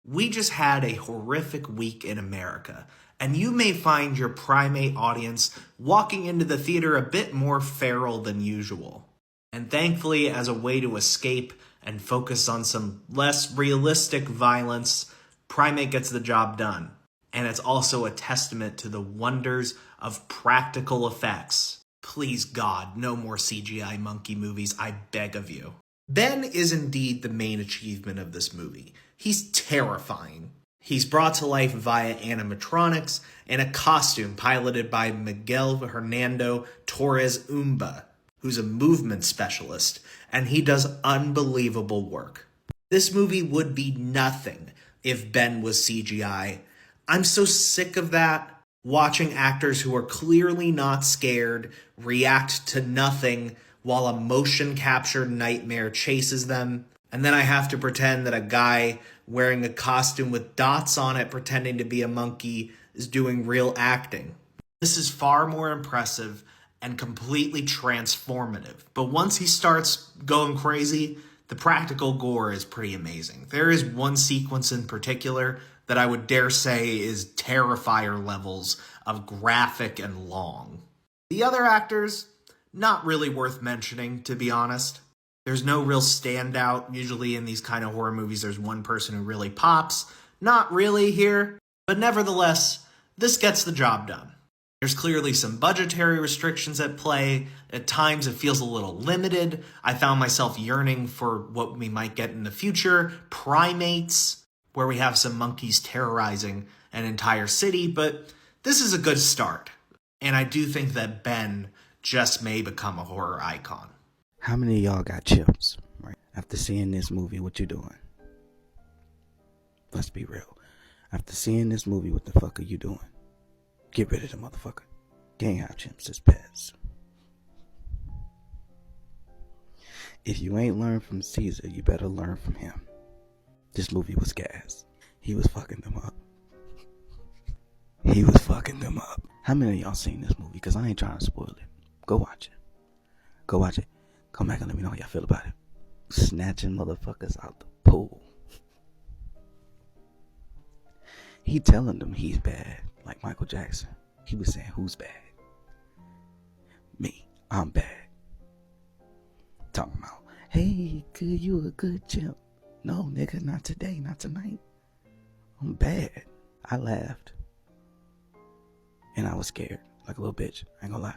We just had a horrific week in America, and you may find your Primate audience walking into the theater a bit more feral than usual. And thankfully, as a way to escape and focus on some less realistic violence, Primate gets the job done. And it's also a testament to the wonders of practical effects. Please God, no more CGI monkey movies, I beg of you. Ben is indeed the main achievement of this movie. He's terrifying. He's brought to life via animatronics and a costume piloted by Miguel Hernando Torres Umba, who's a movement specialist, and he does unbelievable work. This movie would be nothing if Ben was CGI. I'm so sick of that. Watching actors who are clearly not scared react to nothing while a motion capture nightmare chases them. And then I have to pretend that a guy wearing a costume with dots on it pretending to be a monkey is doing real acting. This is far more impressive and completely transformative. But once he starts going crazy, the practical gore is pretty amazing. There is one sequence in particular that I would dare say is Terrifier levels of graphic and long. The other actors, not really worth mentioning, to be honest. There's no real standout. Usually in these kind of horror movies, there's one person who really pops. Not really here, but nevertheless, this gets the job done. There's clearly some budgetary restrictions at play. At times it feels a little limited. I found myself yearning for what we might get in the future, Primates, where we have some monkeys terrorizing an entire city, but this is a good start. And I do think that Ben just may become a horror icon. How many of y'all got chips, right? After seeing this movie, what you doing? Let's be real. After seeing this movie, what the fuck are you doing? Get rid of the motherfucker. You ain't have chimps as pets. If you ain't learned from Caesar, you better learn from him. This movie was gas. He was fucking them up. He was fucking them up. How many of y'all seen this movie? Because I ain't trying to spoil it. Go watch it. Go watch it. Come back and let me know how y'all feel about it. Snatching motherfuckers out the pool. He telling them he's bad. Like Michael Jackson. He was saying, who's bad? Me. I'm bad. Talking about, hey, good, you a good chimp. No, nigga, not today, not tonight. I'm bad. I laughed. And I was scared. Like a little bitch. I ain't gonna lie.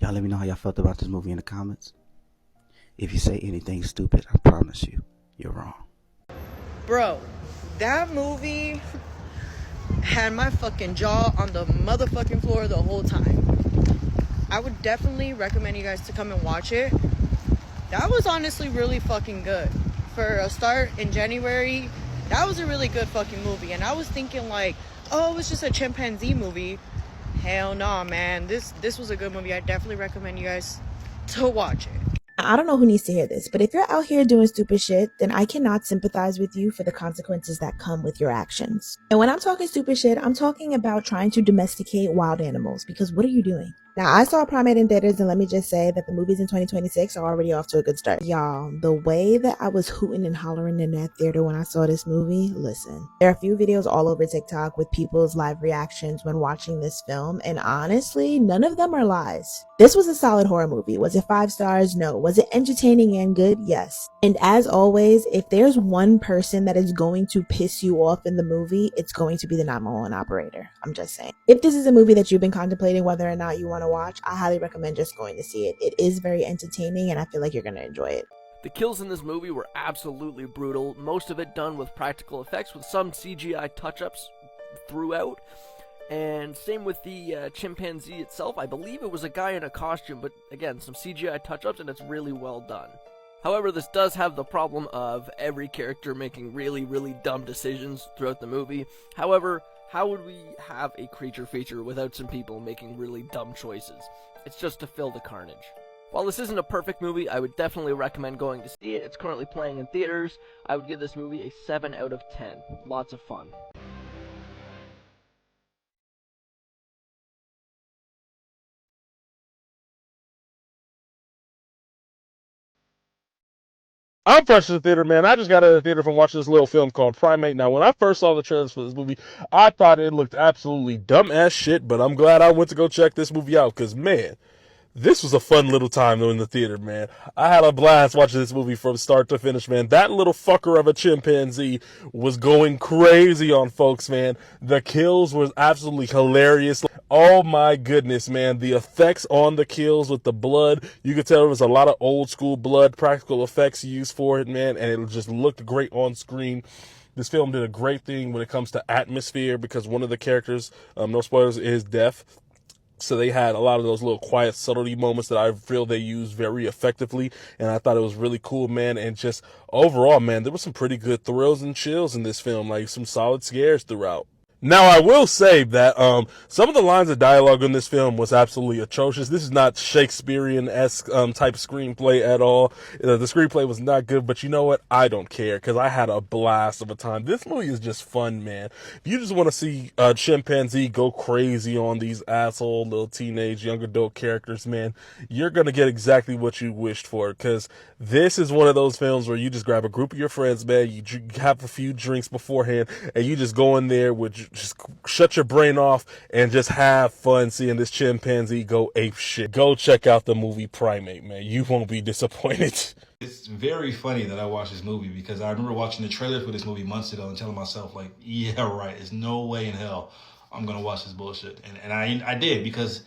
Y'all let me know how y'all felt about this movie in the comments. If you say anything stupid, I promise you, you're wrong. Bro, that movie had my fucking jaw on the motherfucking floor the whole time. I would definitely recommend you guys to come and watch it. That was honestly really fucking good. For a start in January, that was a really good fucking movie. And I was thinking like, oh, it was just a chimpanzee movie. Hell no, man. This was a good movie. I definitely recommend you guys to watch it. I don't know who needs to hear this, but if you're out here doing stupid shit, then I cannot sympathize with you for the consequences that come with your actions. And when I'm talking stupid shit, I'm talking about trying to domesticate wild animals, because what are you doing? Now, I saw Primate in theaters, and let me just say that the movies in 2026 are already off to a good start. Y'all, the way that I was hooting and hollering in that theater when I saw this movie, listen. There are a few videos all over TikTok with people's live reactions when watching this film, and honestly, none of them are lies. This was a solid horror movie. Was it 5 stars? No. Was it entertaining and good? Yes. And as always, if there's one person that is going to piss you off in the movie, it's going to be the 911 operator. I'm just saying. If this is a movie that you've been contemplating whether or not you want to watch, I highly recommend just going to see it. It is very entertaining, and I feel like you're going to enjoy it. The kills in this movie were absolutely brutal, most of it done with practical effects with some CGI touch-ups throughout. And same with the chimpanzee itself. I believe it was a guy in a costume, but again, some CGI touch-ups, and it's really well done. However, this does have the problem of every character making really, really dumb decisions throughout the movie. However, how would we have a creature feature without some people making really dumb choices? It's just to fill the carnage. While this isn't a perfect movie, I would definitely recommend going to see it. It's currently playing in theaters. I would give this movie a 7 out of 10. Lots of fun. I'm fresh to the theater, man. I just got out of the theater from watching this little film called Primate. Now, when I first saw the trailers for this movie, I thought it looked absolutely dumb as shit, but I'm glad I went to go check this movie out, because, man, this was a fun little time though in the theater, man. I had a blast watching this movie from start to finish, man. That little fucker of a chimpanzee was going crazy on folks, man. The kills was absolutely hilarious. Oh my goodness, man. The effects on the kills with the blood, you could tell there was a lot of old school blood practical effects used for it, man, and it just looked great on screen. This film did a great thing when it comes to atmosphere, because one of the characters, no spoilers, is deaf. So they had a lot of those little quiet subtlety moments that I feel they used very effectively, and I thought it was really cool, man. And just overall, man, there were some pretty good thrills and chills in this film, like some solid scares throughout. Now, I will say that some of the lines of dialogue in this film was absolutely atrocious. This is not Shakespearean-esque type screenplay at all. The screenplay was not good, but you know what? I don't care, because I had a blast of a time. This movie is just fun, man. If you just want to see a chimpanzee go crazy on these asshole little teenage young adult characters, man, you're going to get exactly what you wished for, because this is one of those films where you just grab a group of your friends, man, you have a few drinks beforehand, and you just go in there with just shut your brain off and just have fun seeing this chimpanzee go ape shit. Go check out the movie Primate, man. You won't be disappointed. It's very funny that I watched this movie, because I remember watching the trailer for this movie months ago and telling myself, like, yeah, right, there's no way in hell I'm going to watch this bullshit. And I did, because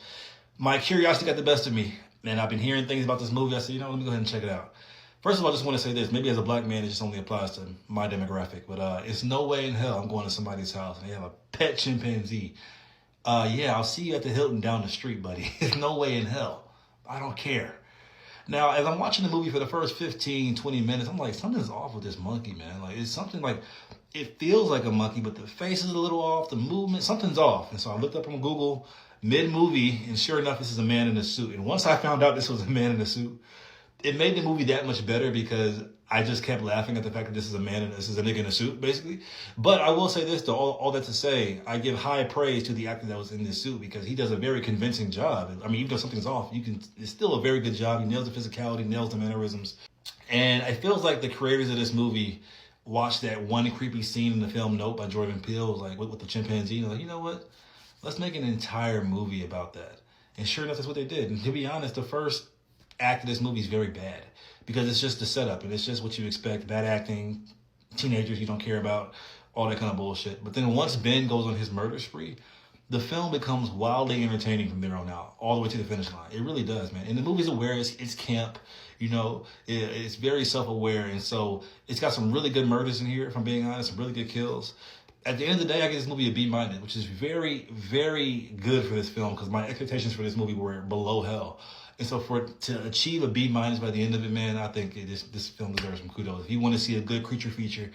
my curiosity got the best of me. And I've been hearing things about this movie. I said, let me go ahead and check it out. First of all, I just want to say this. Maybe as a black man, it just only applies to my demographic. But it's no way in hell I'm going to somebody's house and they have a pet chimpanzee. Yeah, I'll see you at the Hilton down the street, buddy. There's no way in hell. I don't care. Now, as I'm watching the movie for the first 15, 20 minutes, I'm like, something's off with this monkey, man. Like, it's something like, it feels like a monkey, but the face is a little off, the movement, something's off. And so I looked up on Google mid-movie, and sure enough, this is a man in a suit. And once I found out this was a man in a suit, it made the movie that much better, because I just kept laughing at the fact that this is a nigga in a suit, basically. But I will say this, though, all that to say, I give high praise to the actor that was in this suit, because he does a very convincing job. I mean, even though something's off, it's still a very good job. He nails the physicality, nails the mannerisms. And it feels like the creators of this movie watched that one creepy scene in the film Nope by Jordan Peele, like with the chimpanzee, and they're like, you know what? Let's make an entire movie about that. And sure enough, that's what they did. And to be honest, the first act of this movie is very bad, because it's just the setup and it's just what you expect. Bad acting, teenagers you don't care about, all that kind of bullshit. But then once Ben goes on his murder spree, the film becomes wildly entertaining from there on out, all the way to the finish line. It really does, man. And the movie's aware, it's camp, it's very self-aware. And so it's got some really good murders in here, if I'm being honest, some really good kills. At the end of the day, I give this movie a B-, which is very, very good for this film, because my expectations for this movie were below hell. And so to achieve a B- by the end of it, man, I think this film deserves some kudos. If you want to see a good creature feature,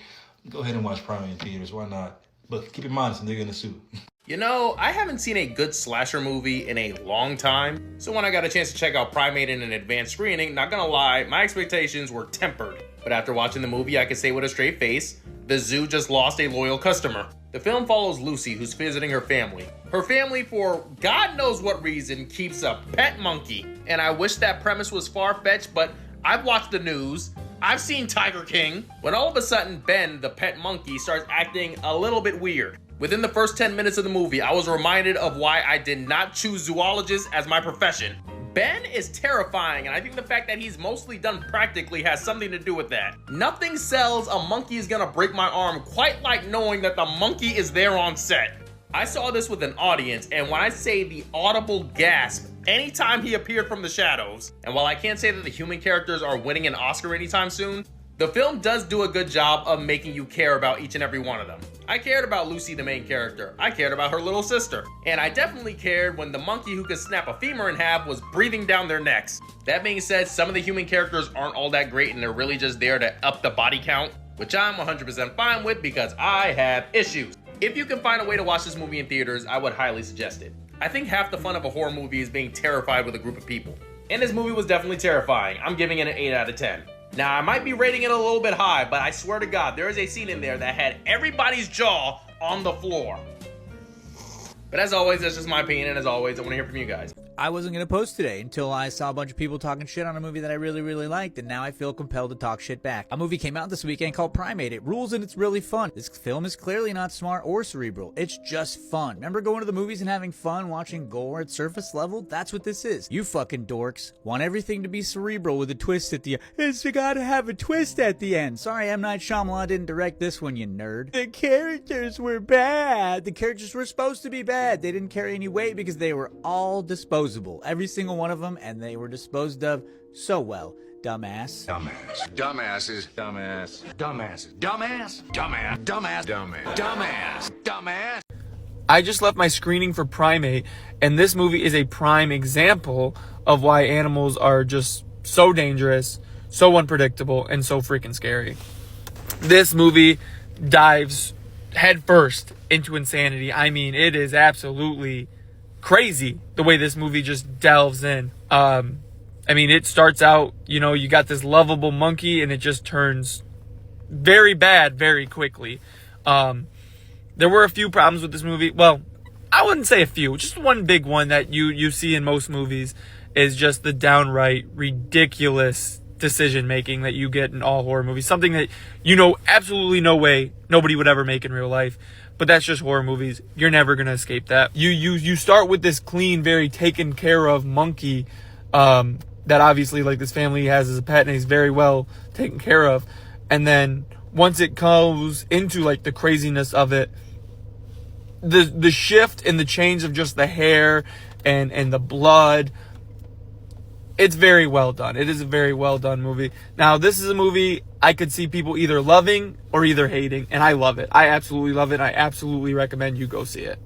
go ahead and watch Primate in theaters. Why not? But keep in mind, it's a nigga in a suit. I haven't seen a good slasher movie in a long time. So when I got a chance to check out Primate in an advanced screening, not gonna lie, my expectations were tempered. But after watching the movie, I can say with a straight face, the zoo just lost a loyal customer. The film follows Lucy, who's visiting her family. Her family, for God knows what reason, keeps a pet monkey. And I wish that premise was far-fetched, but I've watched the news. I've seen Tiger King. When all of a sudden, Ben, the pet monkey, starts acting a little bit weird. Within the first 10 minutes of the movie, I was reminded of why I did not choose zoologist as my profession. Ben is terrifying, and I think the fact that he's mostly done practically has something to do with that. Nothing sells a monkey is gonna break my arm quite like knowing that the monkey is there on set. I saw this with an audience, and when I say the audible gasp anytime he appeared from the shadows, and while I can't say that the human characters are winning an Oscar anytime soon, the film does do a good job of making you care about each and every one of them. I cared about Lucy, the main character. I cared about her little sister. And I definitely cared when the monkey who could snap a femur in half was breathing down their necks. That being said, some of the human characters aren't all that great and they're really just there to up the body count, which I'm 100% fine with because I have issues. If you can find a way to watch this movie in theaters, I would highly suggest it. I think half the fun of a horror movie is being terrified with a group of people. And this movie was definitely terrifying. I'm giving it an 8 out of 10. Now, I might be rating it a little bit high, but I swear to God, there is a scene in there that had everybody's jaw on the floor. But as always, that's just my opinion, and as always, I want to hear from you guys. I wasn't going to post today until I saw a bunch of people talking shit on a movie that I really, really liked, and now I feel compelled to talk shit back. A movie came out this weekend called Primate. It rules and it's really fun. This film is clearly not smart or cerebral. It's just fun. Remember going to the movies and having fun watching gore at surface level? That's what this is. You fucking dorks want everything to be cerebral with a twist at the end. It's gotta have a twist at the end. Sorry, M. Night Shyamalan didn't direct this one, you nerd. The characters were bad. The characters were supposed to be bad. They didn't carry any weight because they were all disposable. Every single one of them, and they were disposed of so well. Dumbass. Dumbass. Dumbasses. Dumbass. Dumbasses. Dumbass. Dumbass. Dumbass. Dumbass. Dumbass. Dumbass. I just left my screening for Primate, and this movie is a prime example of why animals are just so dangerous, so unpredictable, and so freaking scary. This movie dives headfirst into insanity. I mean, it is absolutely crazy the way this movie just delves in. I mean, it starts out, you got this lovable monkey, and it just turns very bad very quickly. There were a few problems with this movie. Well, I wouldn't say a few. Just one big one that you see in most movies is just the downright ridiculous decision making that you get in all horror movies. Something that absolutely no way nobody would ever make in real life. But that's just horror movies. You're never going to escape that. You start with this clean, very taken care of monkey that obviously like this family has as a pet, and he's very well taken care of. And then once it goes into like the craziness of it, the shift and the change of just the hair and the blood, it's very well done. It is a very well done movie. Now, this is a movie I could see people either loving or either hating, and I love it. I absolutely love it. I absolutely recommend you go see it.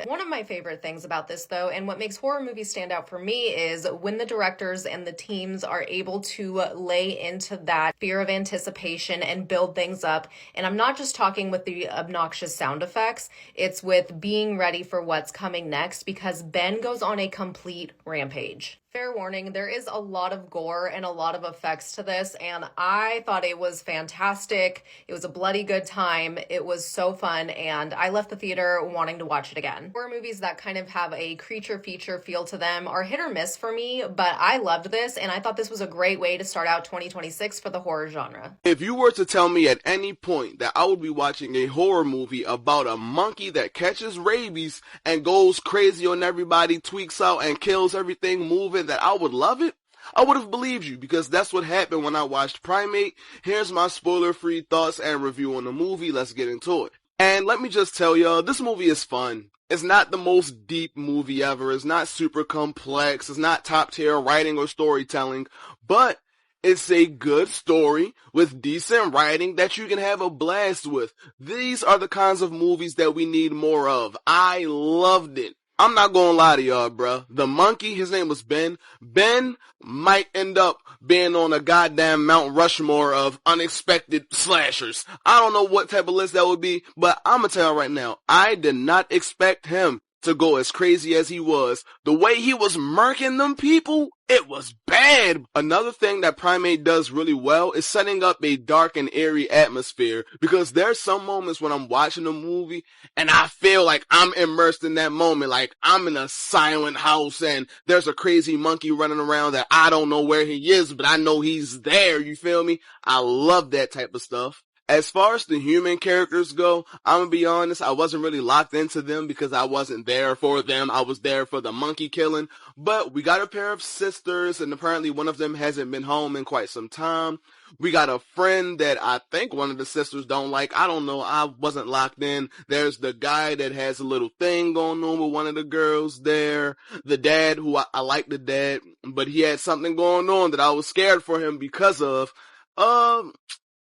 One of my favorite things about this, though, and what makes horror movies stand out for me, is when the directors and the teams are able to lay into that fear of anticipation and build things up. And I'm not just talking with the obnoxious sound effects, it's with being ready for what's coming next, because Ben goes on a complete rampage. Fair warning, there is a lot of gore and a lot of effects to this, and I thought it was fantastic. It was a bloody good time. It was so fun, and I left the theater wanting to watch it again. Horror movies that kind of have a creature feature feel to them are hit or miss for me, but I loved this, and I thought this was a great way to start out 2026 for the horror genre. If you were to tell me at any point that I would be watching a horror movie about a monkey that catches rabies and goes crazy on everybody, tweaks out and kills everything moving, that I would love it, I would have believed you, because that's what happened when I watched Primate. Here's my spoiler-free thoughts and review on the movie. Let's get into it. And let me just tell y'all, this movie is fun. It's not the most deep movie ever. It's not super complex. It's not top-tier writing or storytelling, but it's a good story with decent writing that you can have a blast with. These are the kinds of movies that we need more of. I loved it. I'm not gonna lie to y'all, bruh. The monkey, his name was Ben. Ben might end up being on a goddamn Mount Rushmore of unexpected slashers. I don't know what type of list that would be, but I'm gonna tell you right now, I did not expect him to go as crazy as he was. The way he was murking them people, it was bad. Another thing that Primate does really well is setting up a dark and eerie atmosphere, because there's some moments when I'm watching a movie and I feel like I'm immersed in that moment, like I'm in a silent house and there's a crazy monkey running around that I don't know where he is, but I know he's there, you feel me? I love that type of stuff. As far as the human characters go, I'm gonna be honest, I wasn't really locked into them because I wasn't there for them. I was there for the monkey killing. But we got a pair of sisters, and apparently one of them hasn't been home in quite some time. We got a friend that I think one of the sisters don't like. I don't know. I wasn't locked in. There's the guy that has a little thing going on with one of the girls there. The dad, who I like the dad, but he had something going on that I was scared for him because of.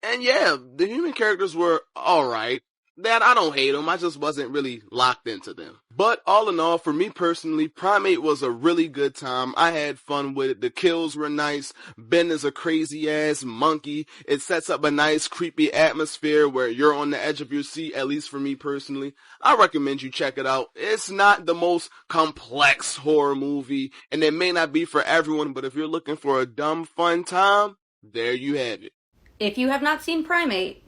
And yeah, the human characters were alright. That I don't hate them, I just wasn't really locked into them. But all in all, for me personally, Primate was a really good time. I had fun with it. The kills were nice. Ben is a crazy ass monkey. It sets up a nice creepy atmosphere where you're on the edge of your seat, at least for me personally. I recommend you check it out. It's not the most complex horror movie, and it may not be for everyone, but if you're looking for a dumb fun time, there you have it. If you have not seen Primate,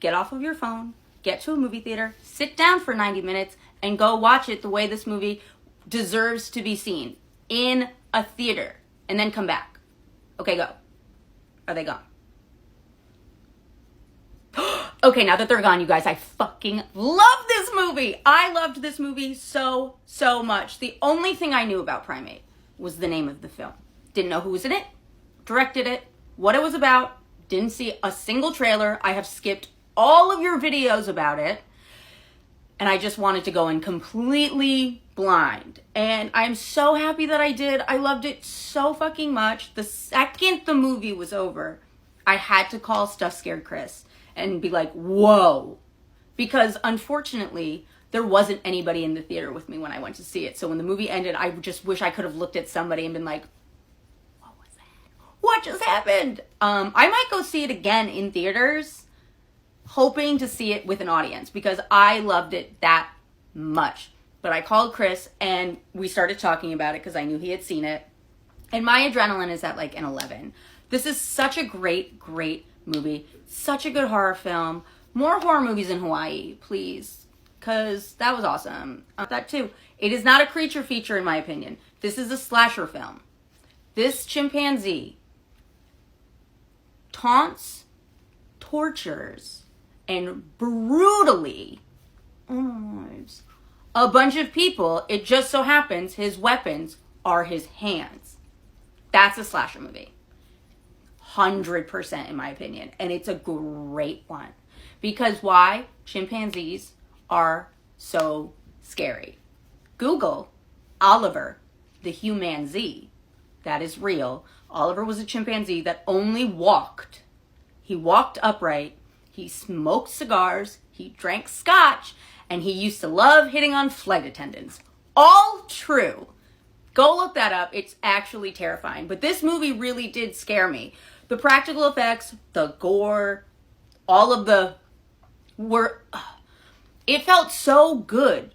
get off of your phone, get to a movie theater, sit down for 90 minutes, and go watch it the way this movie deserves to be seen, in a theater, and then come back. Okay, go. Are they gone? Okay, now that they're gone, you guys, I fucking love this movie. I loved this movie so much. The only thing I knew about Primate was the name of the film. Didn't know who was in it, directed it, what it was about, didn't see a single trailer. I have skipped all of your videos about it, and I just wanted to go in completely blind. And I'm so happy that I did. I loved it so fucking much. The second the movie was over, I had to call Stuff Scared Chris and be like, whoa. Because unfortunately, there wasn't anybody in the theater with me when I went to see it. So when the movie ended, I just wish I could have looked at somebody and been like, what was that? What just happened? I might go see it again in theaters, hoping to see it with an audience, because I loved it that much. But I called Chris and we started talking about it because I knew he had seen it. And my adrenaline is at like an 11. This is such a great movie. Such a good horror film. More horror movies in Hawaii, please. Because that was awesome. That too. It is not a creature feature in my opinion. This is a slasher film. This chimpanzee taunts, tortures, and brutally a bunch of people. It just so happens his weapons are his hands. That's a slasher movie. 100% in my opinion. And it's a great one. Because why? Chimpanzees are so scary. Google Oliver, the humanzee. That is real. Oliver was a chimpanzee that only walked. He walked upright. He smoked cigars. He drank scotch. And he used to love hitting on flight attendants. All true. Go look that up. It's actually terrifying. But this movie really did scare me. The practical effects, the gore, all of the it felt so good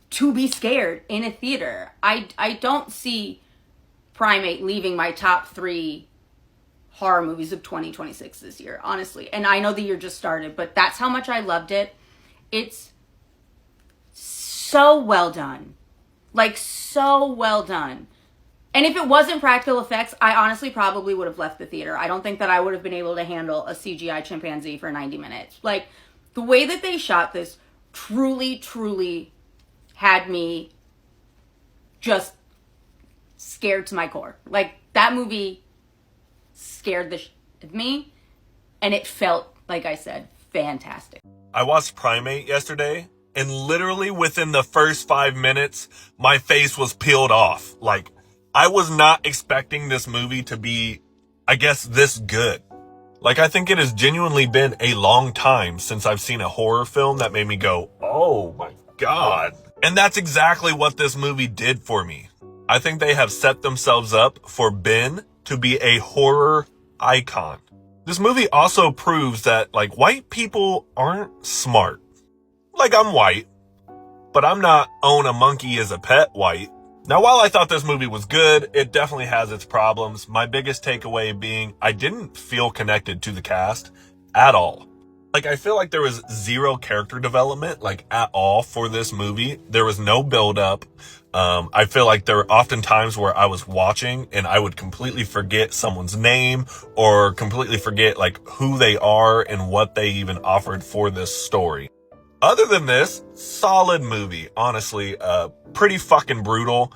to be scared in a theater. I don't see Primate leaving my top 3 horror movies of 2026 this year, honestly. And I know the year just started, but that's how much I loved it. It's so well done. Like, so well done. And if it wasn't practical effects, I honestly probably would have left the theater. I don't think that I would have been able to handle a CGI chimpanzee for 90 minutes. Like, the way that they shot this truly had me just scared to my core. Like, that movie scared the shit out of me, and it felt, like I said, fantastic. I watched Primate yesterday, and literally within the first 5 minutes, my face was peeled off. Like, I was not expecting this movie to be, I guess, this good. Like, I think it has genuinely been a long time since I've seen a horror film that made me go, oh my God. And that's exactly what this movie did for me. I think they have set themselves up for Ben to be a horror icon. This movie also proves that, like, white people aren't smart. Like, I'm white, but I'm not own a monkey as a pet white. Now, while I thought this movie was good, it definitely has its problems. My biggest takeaway being I didn't feel connected to the cast at all. Like, I feel like there was zero character development, like, at all for this movie. There was no build-up. I feel like there were often times where I was watching and I would completely forget someone's name or completely forget, like, who they are and what they even offered for this story. Other than this, solid movie, honestly, pretty fucking brutal.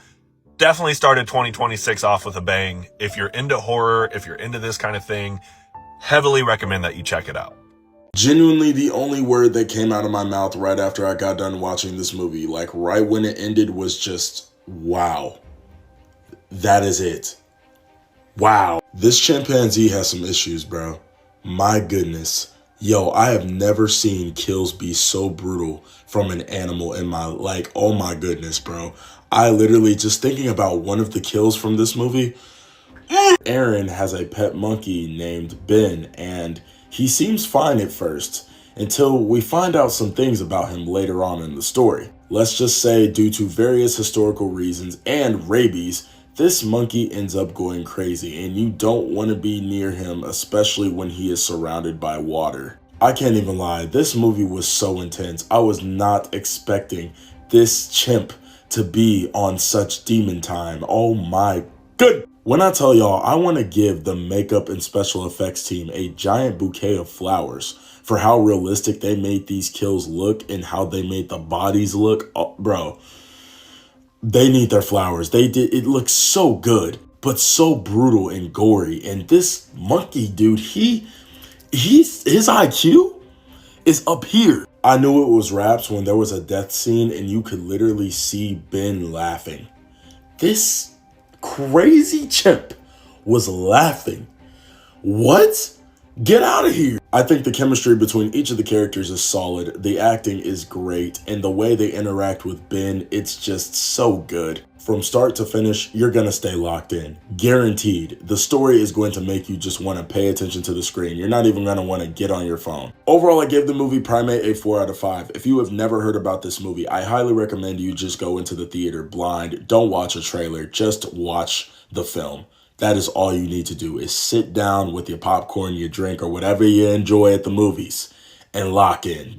Definitely started 2026 off with a bang. If you're into horror, if you're into this kind of thing, heavily recommend that you check it out. Genuinely, the only word that came out of my mouth right after I got done watching this movie, like right when it ended, was just, wow. That is it. Wow. This chimpanzee has some issues, bro. My goodness. Yo, I have never seen kills be so brutal from an animal in my, like, oh my goodness, bro. I literally, just thinking about one of the kills from this movie, Aaron has a pet monkey named Ben, and he seems fine at first, until we find out some things about him later on in the story. Let's just say, due to various historical reasons and rabies, this monkey ends up going crazy, and you don't want to be near him, especially when he is surrounded by water. I can't even lie. This movie was so intense. I was not expecting this chimp to be on such demon time. Oh my good. When I tell y'all, I want to give the makeup and special effects team a giant bouquet of flowers for how realistic they made these kills look and how they made the bodies look. Oh, bro, they need their flowers. They did. It looks so good, but so brutal and gory. And this monkey dude, his IQ is up here. I knew it was raps when there was a death scene and you could literally see Ben laughing. This crazy chimp was laughing. What? Get out of here. I think the chemistry between each of the characters is solid. The acting is great. And the way they interact with Ben, it's just so good. From start to finish, you're gonna stay locked in. Guaranteed. The story is going to make you just want to pay attention to the screen. You're not even gonna want to get on your phone. Overall, I gave the movie Primate a 4 out of 5. If you have never heard about this movie, I highly recommend you just go into the theater blind. Don't watch a trailer, just watch the film. That is all you need to do, is sit down with your popcorn, your drink, or whatever you enjoy at the movies and lock in.